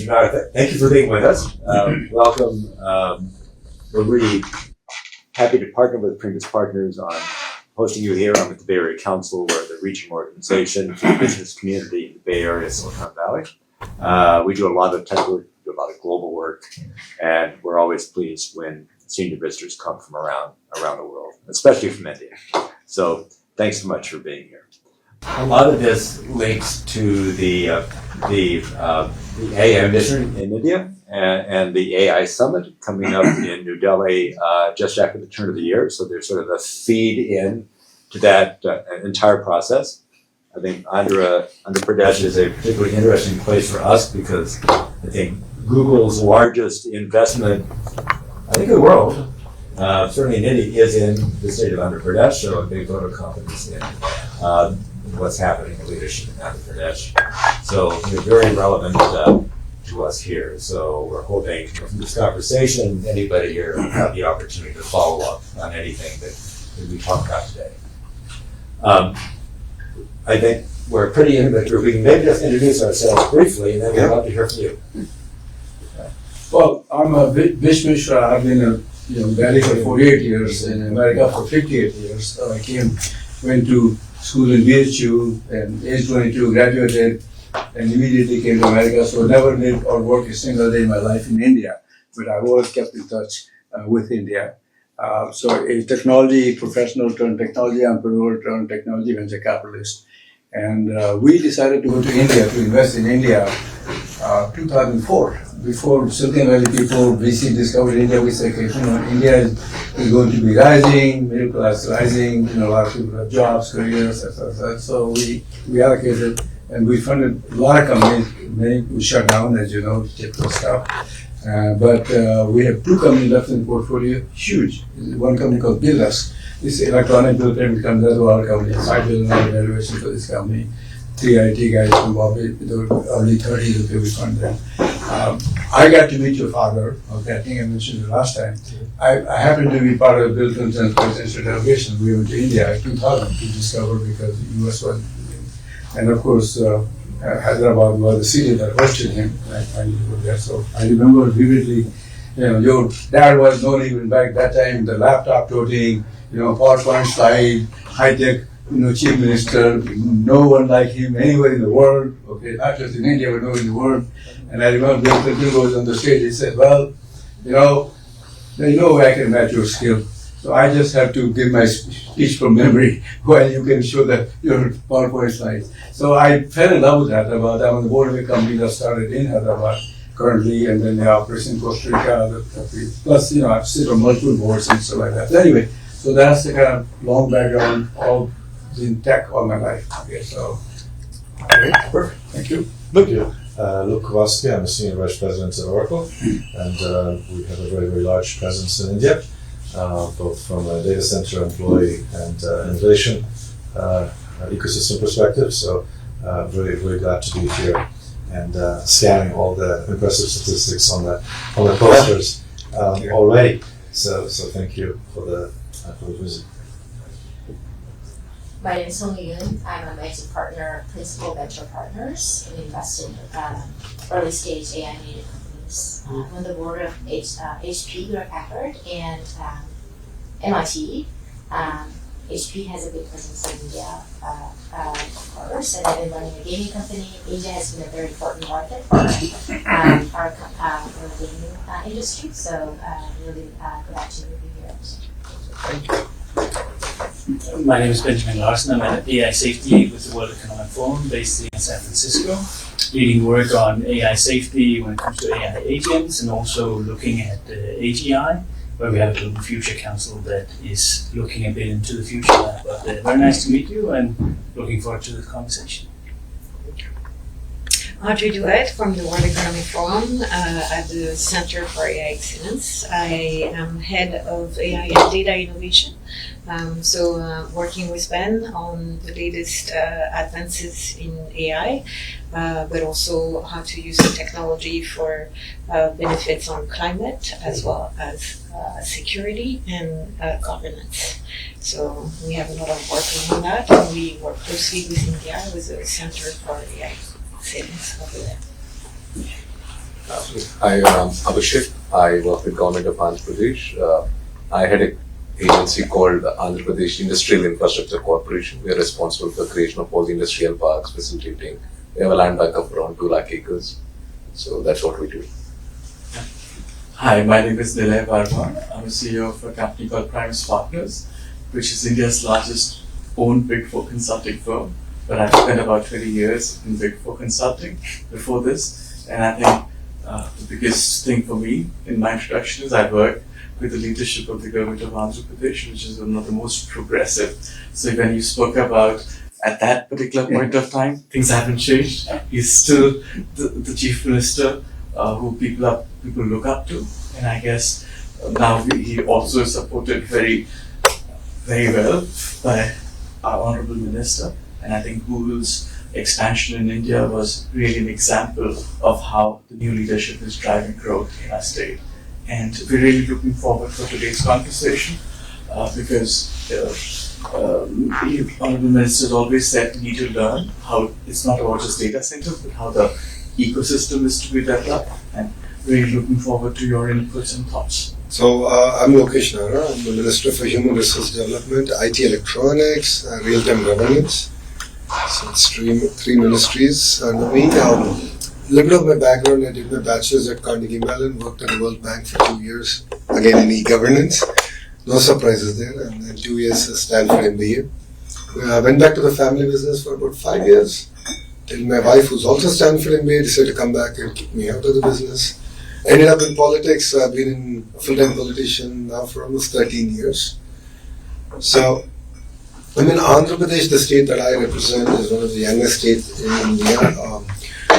Mr. Nara, thank you for being with us. Welcome. We're really happy to partner with previous partners on hosting you here. I'm at the Bay Area Council. We're the regional organization for the business community in the Bay Area, Silicon Valley. We do a lot of tech work, do a lot of global work, and we're always pleased when senior visitors come from around the world, especially from India. So thanks so much for being here. A lot of this links to the AI mission in India and the AI summit coming up in New Delhi just after the turn of the year. So there's sort of a feed in to that entire process. I think Andhra Pradesh is a particularly interesting place for us because I think Google's largest investment, I think in the world, certainly in India, is in the state of Andhra Pradesh. So a big vote of confidence in what's happening in leadership in Andhra Pradesh. So they're very relevant to us here. So we're hoping from this conversation, anybody here will have the opportunity to follow up on anything that we talk about today. I think we're a pretty intimate group. We can maybe just introduce ourselves briefly, and then we'd love to hear from you. Well, I'm a Vish Mishra. I've been in Delhi for 48 years, in America for 58 years. So I went to school in BHU, and age 22 graduated, and immediately came to America. So never did or worked a single day in my life in India, but I was kept in touch with India. So a technology professional turned technology entrepreneur turned technology venture capitalist. And we decided to go to India, to invest in India, 2004. Before Silicon Valley people, VC discovered India, we said, okay, India is going to be rising, middle class rising, a lot of people have jobs, careers, etc. So we allocated, and we funded a lot of companies. Many we shut down, as you know, typical stuff. But we have two companies left in the portfolio, huge. One company called Billus. This electronic bill payment company, that's our company, $5 billion valuation for this company. 3 IT guys from the early 30s, okay, we fund them. I got to meet your father, okay, I think I mentioned it last time. I happened to be part of Bill Clinton's presidential delegation. We went to India in 2000 to discover because the US was, and of course, Hyderabad was the city that hosted him. I finally go there, so I remember vividly. Your dad was known even back that time, the laptop toting, PowerPoint slide, high-tech, chief minister, no one like him anywhere in the world, okay, not just in India, but nowhere in the world. And I remember Bill Clinton was on the stage, he said, well, there's no way I can match your skill. So I just have to give my speech from memory while you can show that your PowerPoint slides. So I fell in love with Hyderabad. I'm on the board of a company that started in Hyderabad currently, and then the operation in Costa Rica, plus, I sit on multiple boards and stuff like that. So anyway, so that's the kind of long background of in tech all my life. Okay, so great, perfect. Thank you. Luke Kowalski, I'm a Senior Vice President at Oracle, and we have a very, very large presence in India, both from a data center employee and innovation ecosystem perspective. So very, very glad to be here and scanning all the impressive statistics on the posters already. So thank you for the visit. My name is Somireddy. I'm a managing partner, principal venture partners, and invest in early stage AI native companies. I'm on the board of HP, Hewlett-Packard, and MIT. HP has a big presence in India, of course, and I've been running a gaming company. India has been a very important market for our gaming industry, so really glad to be here. Thank you. My name is Benjamin Larson. I'm at AI Safety with the World Economic Forum based in San Francisco, leading work on AI safety when it comes to AI agents and also looking at AGI, where we have a Global Future Council that is looking a bit into the future. But very nice to meet you and looking forward to the conversation. Audrey Duet from the World Economic Forum at the Center for AI Excellence. I am head of AI and data innovation. Working with Ben on the latest advances in AI, but also how to use the technology for benefits on climate as well as security and governance. So we have a lot of work on that, and we work closely with India with the Center for AI Excellence over there. Hi, I'm Abhishek. I work with Government of Andhra Pradesh. I had an agency called Andhra Pradesh Industrial Infrastructure Corporation. We are responsible for creation of all the industrial parks, facilitating. We have a land bank of around 2 lakh acres. So that's what we do. Hi, my name is Nilay Varma. I'm a CEO of a company called Primus Partners, which is India's largest owned Big Four consulting firm. But I've spent about 20 years in Big Four consulting before this. And I think the biggest thing for me in my introduction is I work with the leadership of the government of Andhra Pradesh, which is one of the most progressive. So when you spoke about at that particular point of time, things haven't changed. He's still the chief minister who people look up to. And I guess now he also is supported very, very well by our honorable minister. And I think Google's expansion in India was really an example of how the new leadership is driving growth in our state. And we're really looking forward for today's conversation because the honorable minister has always said we need to learn how it's not about just data centers, but how the ecosystem is to be developed. And we're looking forward to your inputs and thoughts. So I'm Lokesh Nara. I'm the Minister for Human Resource Development, IT Electronics, Real-Time Governance. So it's three ministries under me. A little bit of my background, I did my bachelor's at Carnegie Mellon, worked at the World Bank for 2 years, again in e-governance. No surprises there. And then 2 years at Stanford MBA. I went back to the family business for about 5 years, till my wife, who's also Stanford MBA, decided to come back and kick me out of the business. Ended up in politics. I've been a full-time politician now for almost 13 years. So, Andhra Pradesh, the state that I represent, is one of the youngest states in India.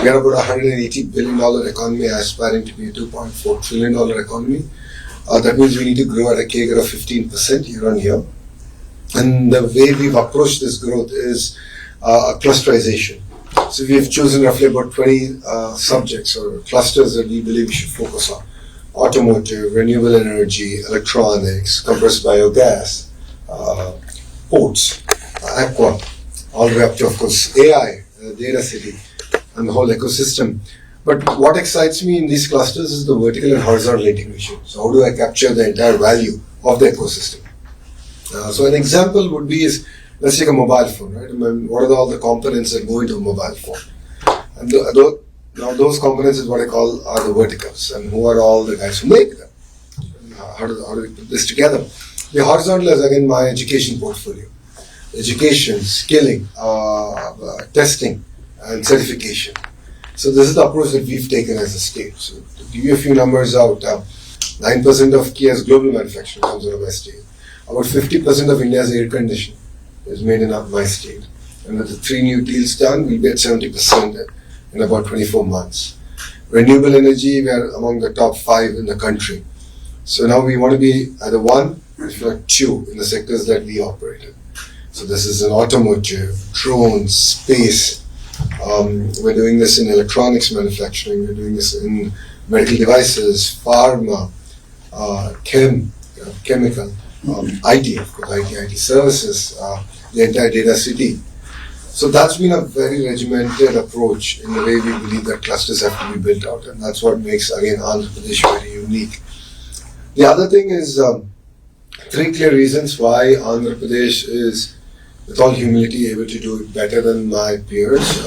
We are about a $180 billion economy, aspiring to be a $2.4 trillion economy. That means we need to grow at a CAGR of 15% year on year. And the way we've approached this growth is a clusterization. So we have chosen roughly about 20 subjects or clusters that we believe we should focus on. Automotive, renewable energy, electronics, compressed biogas, ports, aqua, all the way up to, of course, AI, data city, and the whole ecosystem. But what excites me in these clusters is the vertical and horizontal integration. So how do I capture the entire value of the ecosystem? So an example would be let's take a mobile phone, right? What are all the components that go into a mobile phone? And now those components is what I call are the verticals, and who are all the guys who make them? How do we put this together? The horizontal is again my education portfolio. Education, skilling, testing, and certification. So this is the approach that we've taken as a state. So to give you a few numbers out, 9% of Kia's global manufacturing comes out of my state. About 50% of India's air conditioning is made in my state. And with the 3 new deals done, we'll be at 70% in about 24 months. Renewable energy, we are among the top 5 in the country. So now we want to be either 1, if not 2, in the sectors that we operate in. So this is in automotive, drones, space. We're doing this in electronics manufacturing. We're doing this in medical devices, pharma, chemical, IT, of course, IT services, the entire data city. So that's been a very regimented approach in the way we believe that clusters have to be built out, and that's what makes, again, Andhra Pradesh very unique. The other thing is 3 clear reasons why Andhra Pradesh is, with all humility, able to do it better than my peers.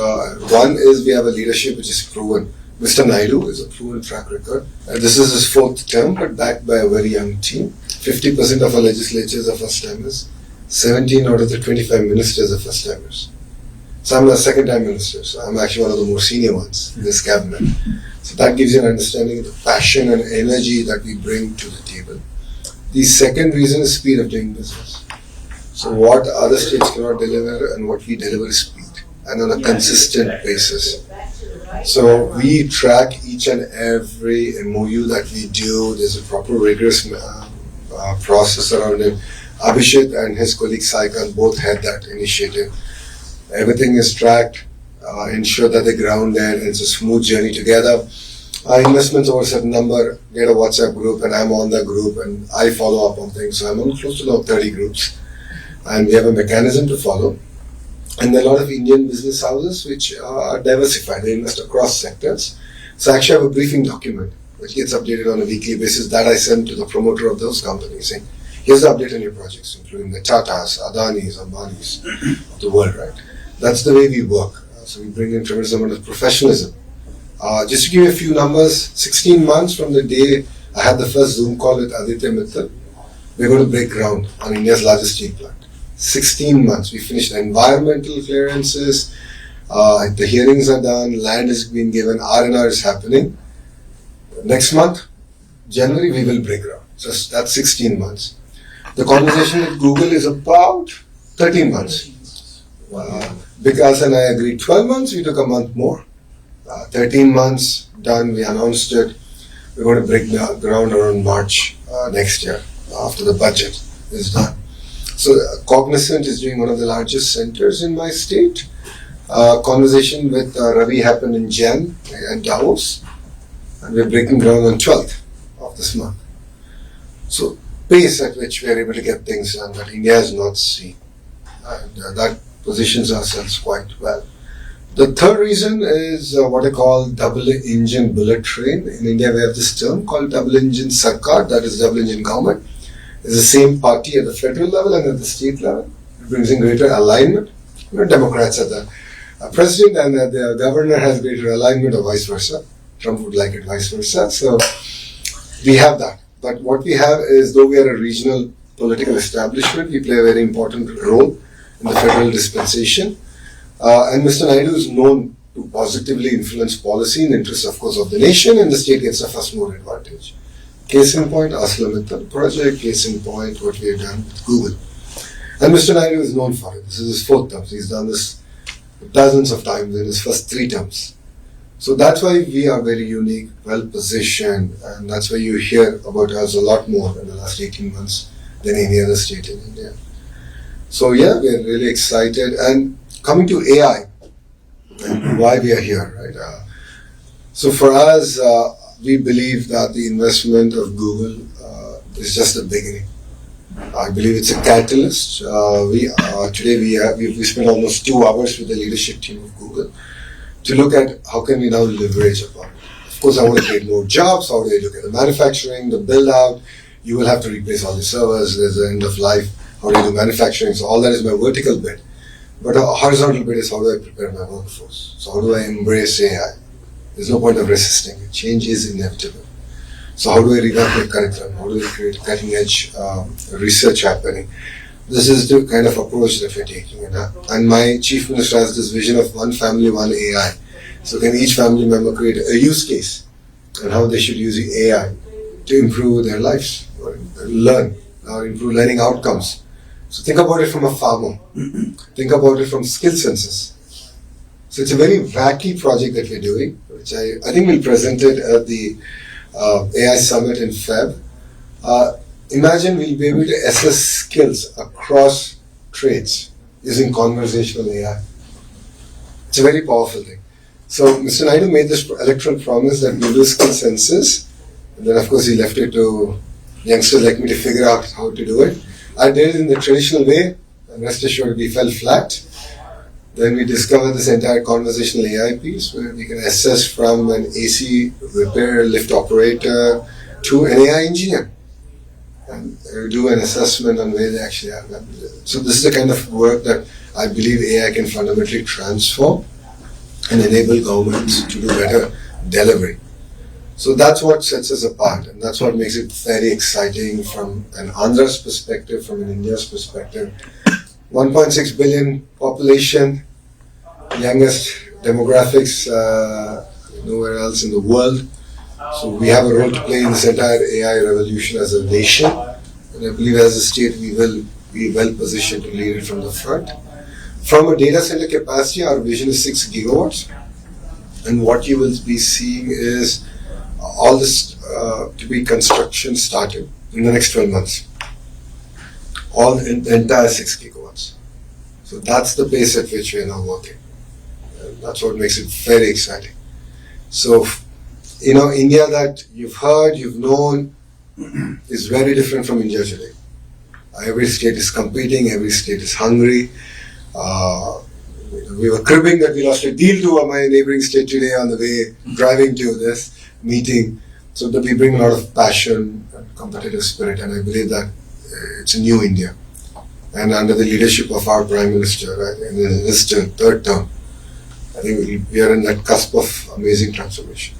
One is we have a leadership which is proven. Mr. Naidu is a proven track record. This is his 4th term, but backed by a very young team. 50% of our legislatures are first-timers. 17 out of the 25 ministers are first-timers. So I'm a second-time minister, so I'm actually one of the more senior ones in this cabinet. So that gives you an understanding of the passion and energy that we bring to the table. The second reason is speed of doing business. So what other states cannot deliver and what we deliver is speed, and on a consistent basis. So we track each and every MOU that we do. There's a proper rigorous process around it. Abhishek and his colleague Saikan both had that initiative. Everything is tracked, ensure that the ground there is a smooth journey together. Our investments over a certain number, get a WhatsApp group, and I'm on the group and I follow up on things. So I'm on close to now 30 groups, and we have a mechanism to follow. And there are a lot of Indian business houses which are diversified. They invest across sectors. So actually I have a briefing document which gets updated on a weekly basis that I send to the promoter of those companies saying, here's the update on your projects, including the Tatas, Adanis, Ambanis of the world, right? That's the way we work. So we bring in tremendous amount of professionalism. Just to give you a few numbers, 16 months from the day I had the first Zoom call with Aditya Mittal, we're going to break ground on India's largest steel plant. 16 months. We finished environmental clearances, the hearings are done, land is being given, R&R is happening. Next month, January, we will break ground. So that's 16 months. The conversation with Google is about 13 months. Vikas and I agreed 12 months, we took a month more. 13 months done, we announced it. We're going to break ground around March next year, after the budget is done. So Cognizant is doing one of the largest centers in my state. Conversation with Ravi happened in Jan at Davos, and we're breaking ground on 12th of this month. So pace at which we're able to get things done that India has not seen, and that positions ourselves quite well. The third reason is what I call double-engine bullet train. In India, we have this term called double-engine sarkar, that is double-engine government. It's the same party at the federal level and at the state level. It brings in greater alignment. Democrats are the president and the governor has greater alignment or vice versa. Trump would like it vice versa. So we have that. But what we have is, though we are a regional political establishment, we play a very important role in the federal dispensation. And Mr. Naidu is known to positively influence policy in the interest, of course, of the nation, and the state gets a first mover advantage. Case in point, ArcelorMittal project. Case in point, what we have done with Google. And Mr. Naidu is known for it. This is his fourth term. He's done this dozens of times in his first 3 terms. So that's why we are very unique, well positioned, and that's why you hear about us a lot more in the last 18 months than any other state in India. So yeah, we are really excited. And coming to AI, and why we are here, right? So for us, we believe that the investment of Google is just the beginning. I believe it's a catalyst. Today we spent almost 2 hours with the leadership team of Google to look at how can we now leverage upon it. Of course, I want to create more jobs. How do I look at the manufacturing, the build out? You will have to replace all the servers. There's an end of life. How do you do manufacturing? So all that is my vertical bit. But a horizontal bit is how do I prepare my workforce? So how do I embrace AI? There's no point of resisting it. Change is inevitable. So how do I revamp my curriculum? How do I create cutting edge research happening? This is the kind of approach that we're taking. And my chief minister has this vision of one family, one AI. So can each family member create a use case and how they should use the AI to improve their lives, or learn, or improve learning outcomes. So think about it from a farmer. Think about it from skill census. So it's a very wacky project that we're doing, which I think we'll present it at the AI Summit in Feb. Imagine we'll be able to assess skills across trades using conversational AI. It's a very powerful thing. So Mr. Naidu made this electoral promise that we'll do skill census, and then of course he left it to youngsters like me to figure out how to do it. I did it in the traditional way, and rest assured we fell flat. Then we discovered this entire conversational AI piece where we can assess from an AC repair lift operator to an AI engineer and do an assessment on where they actually are. So this is the kind of work that I believe AI can fundamentally transform and enable governments to do better delivery. So that's what sets us apart, and that's what makes it very exciting from an Andhra's perspective, from an India's perspective. 1.6 billion population, youngest demographics nowhere else in the world. So we have a role to play in this entire AI revolution as a nation, and I believe as a state we will be well positioned to lead it from the front. From a data center capacity, our vision is 6 gigawatts, and what you will be seeing is all this to be construction started in the next 12 months. All in the entire 6 gigawatts. So that's the pace at which we are now working. And that's what makes it very exciting. So, India that you've heard, you've known, is very different from India today. Every state is competing, every state is hungry. we were cribbing that we lost a deal to my neighboring state today on the way driving to this meeting. So that we bring a lot of passion and competitive spirit, and I believe that it's a new India. And under the leadership of our Prime Minister, right, in his third term, I think we are in that cusp of amazing transformation.